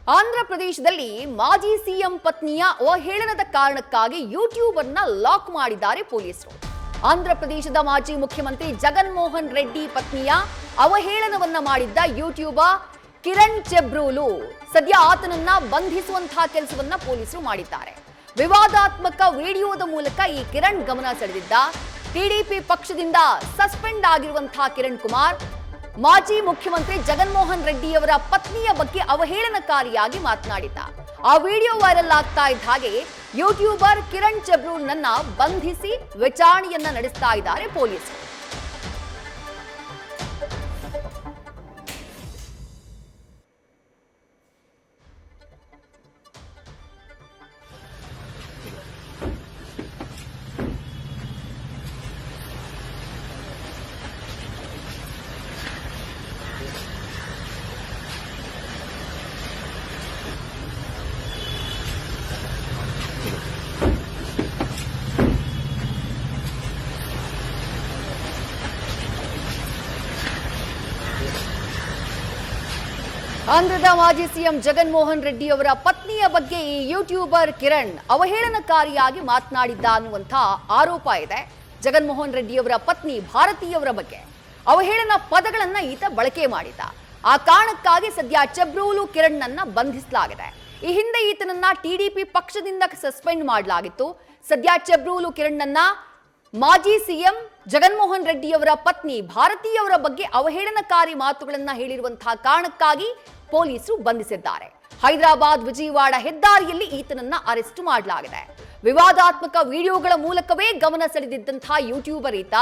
ಆಂಧ್ರ ಪ್ರದೇಶದಲ್ಲಿ ಮಾಜಿ ಸಿಎಂ ಪತ್ನಿಯ ಅವಹೇಳನದ ಕಾರಣಕ್ಕಾಗಿ ಯೂಟ್ಯೂಬ್ ಅನ್ನ ಲಾಕ್ ಮಾಡಿದ್ದಾರೆ ಪೊಲೀಸರು. ಆಂಧ್ರ ಪ್ರದೇಶದ ಮಾಜಿ ಮುಖ್ಯಮಂತ್ರಿ ಜಗನ್ ಮೋಹನ್ ರೆಡ್ಡಿ ಪತ್ನಿಯ ಅವಹೇಳನವನ್ನ ಮಾಡಿದ್ದ ಯೂಟ್ಯೂಬರ್ ಕಿರಣ್ ಚೆಬ್ರೂಲು ಸದ್ಯ ಆತನನ್ನ ಬಂಧಿಸುವಂತಹ ಕೆಲಸವನ್ನ ಪೊಲೀಸರು ಮಾಡಿದ್ದಾರೆ. ವಿವಾದಾತ್ಮಕ ವಿಡಿಯೋದ ಮೂಲಕ ಈ ಕಿರಣ್ ಗಮನ ಸೆಳೆದಿದ್ದ. ಟಿಡಿಪಿ ಪಕ್ಷದಿಂದ ಸಸ್ಪೆಂಡ್ ಆಗಿರುವಂತಹ ಕಿರಣ್ ಕುಮಾರ್ ಮಾಜಿ ಮುಖ್ಯಮಂತ್ರಿ ಜಗನ್ ಮೋಹನ್ ರೆಡ್ಡಿಯವರ ಪತ್ನಿಯ ಬಗ್ಗೆ ಅವಹೇಳನಕಾರಿಯಾಗಿ ಮಾತನಾಡಿದ್ದ. ಆ ವಿಡಿಯೋ ವೈರಲ್ ಆಗ್ತಾ ಇದ್ದ ಹಾಗೆ ಯೂಟ್ಯೂಬರ್ ಕಿರಣ್ ಚೆಬ್ರೂಲ್ನನ್ನ ಬಂಧಿಸಿ ವಿಚಾರಣೆಯನ್ನ ನಡೆಸ್ತಾ ಇದ್ದಾರೆ ಪೊಲೀಸರು. ಆಂಧ್ರದ ಮಾಜಿ ಸಿಎಂ ಜಗನ್ ಮೋಹನ್ ರೆಡ್ಡಿ ಅವರ ಪತ್ನಿಯ ಬಗ್ಗೆ ಈ ಯೂಟ್ಯೂಬರ್ ಕಿರಣ್ ಅವಹೇಳನಕಾರಿಯಾಗಿ ಮಾತನಾಡಿದ್ದ ಅನ್ನುವಂಥ ಆರೋಪ ಇದೆ. ಜಗನ್ ಮೋಹನ್ ರೆಡ್ಡಿ ಅವರ ಪತ್ನಿ ಭಾರತೀಯವರ ಬಗ್ಗೆ ಅವಹೇಳನ ಪದಗಳನ್ನ ಈತ ಬಳಕೆ ಮಾಡಿದ್ದ. ಆ ಕಾರಣಕ್ಕಾಗಿ ಸದ್ಯ ಚೆಬ್ರೂಲು ಕಿರಣ್ನನ್ನ ಬಂಧಿಸಲಾಗಿದೆ. ಈ ಹಿಂದೆ ಈತನನ್ನ ಟಿಡಿಪಿ ಪಕ್ಷದಿಂದ ಸಸ್ಪೆಂಡ್ ಮಾಡಲಾಗಿತ್ತು. ಸದ್ಯ ಚೆಬ್ರೂಲು ಕಿರಣ್ನನ್ನ ಮಾಜಿ ಸಿಎಂ ಜಗನ್ ಮೋಹನ್ ರೆಡ್ಡಿಯವರ ಪತ್ನಿ ಭಾರತೀಯವರ ಬಗ್ಗೆ ಅವಹೇಳನಕಾರಿ ಮಾತುಗಳನ್ನ ಹೇಳಿರುವಂತಹ ಕಾರಣಕ್ಕಾಗಿ ಪೊಲೀಸರು ಬಂಧಿಸಿದ್ದಾರೆ. ಹೈದರಾಬಾದ್ ವಿಜಯವಾಡ ಹೆದ್ದಾರಿಯಲ್ಲಿ ಈತನನ್ನ ಅರೆಸ್ಟ್ ಮಾಡಲಾಗಿದೆ. ವಿವಾದಾತ್ಮಕ ವಿಡಿಯೋಗಳ ಮೂಲಕವೇ ಗಮನ ಸೆಳೆದಿದ್ದಂತಹ ಯೂಟ್ಯೂಬರ್ ಈತ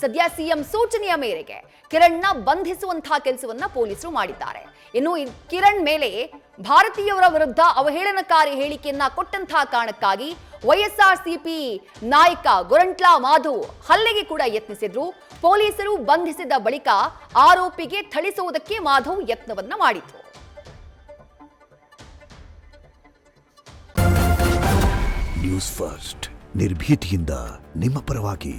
ಸದ್ಯ ಸಿಎಂ ಸೂಚನೆಯ ಮೇರೆಗೆ ಕಿರಣ್ನ ಬಂಧಿಸುವಂತಹ ಕೆಲಸವನ್ನ ಪೊಲೀಸರು ಮಾಡಿದ್ದಾರೆ. ಇನ್ನು ಕಿರಣ್ ಮೇಲೆ ಭಾರತೀಯವರ ವಿರುದ್ಧ ಅವಹೇಳನಕಾರಿ ಹೇಳಿಕೆಯನ್ನ ಕೊಟ್ಟಂತಹ ಕಾರಣಕ್ಕಾಗಿ ವೈಎಸ್ಆರ್ಸಿಪಿ ನಾಯಕ ಗೊರಂಟ್ಲಾ ಮಾಧು ಹಲ್ಲೆಗೆ ಕೂಡ ಯತ್ನಿಸಿದ್ರು. ಪೊಲೀಸರು ಬಂಧಿಸಿದ ಬಳಿಕ ಆರೋಪಿಗೆ ಥಳಿಸುವುದಕ್ಕೆ ಮಾಧವ್ ಯತ್ನವನ್ನ ಮಾಡಿದ್ರು. ನ್ಯೂಸ್ ಫಸ್ಟ್ ನಿರ್ಭೀತಿಯಿಂದ ನಿಮ್ಮ ಪರವಾಗಿ.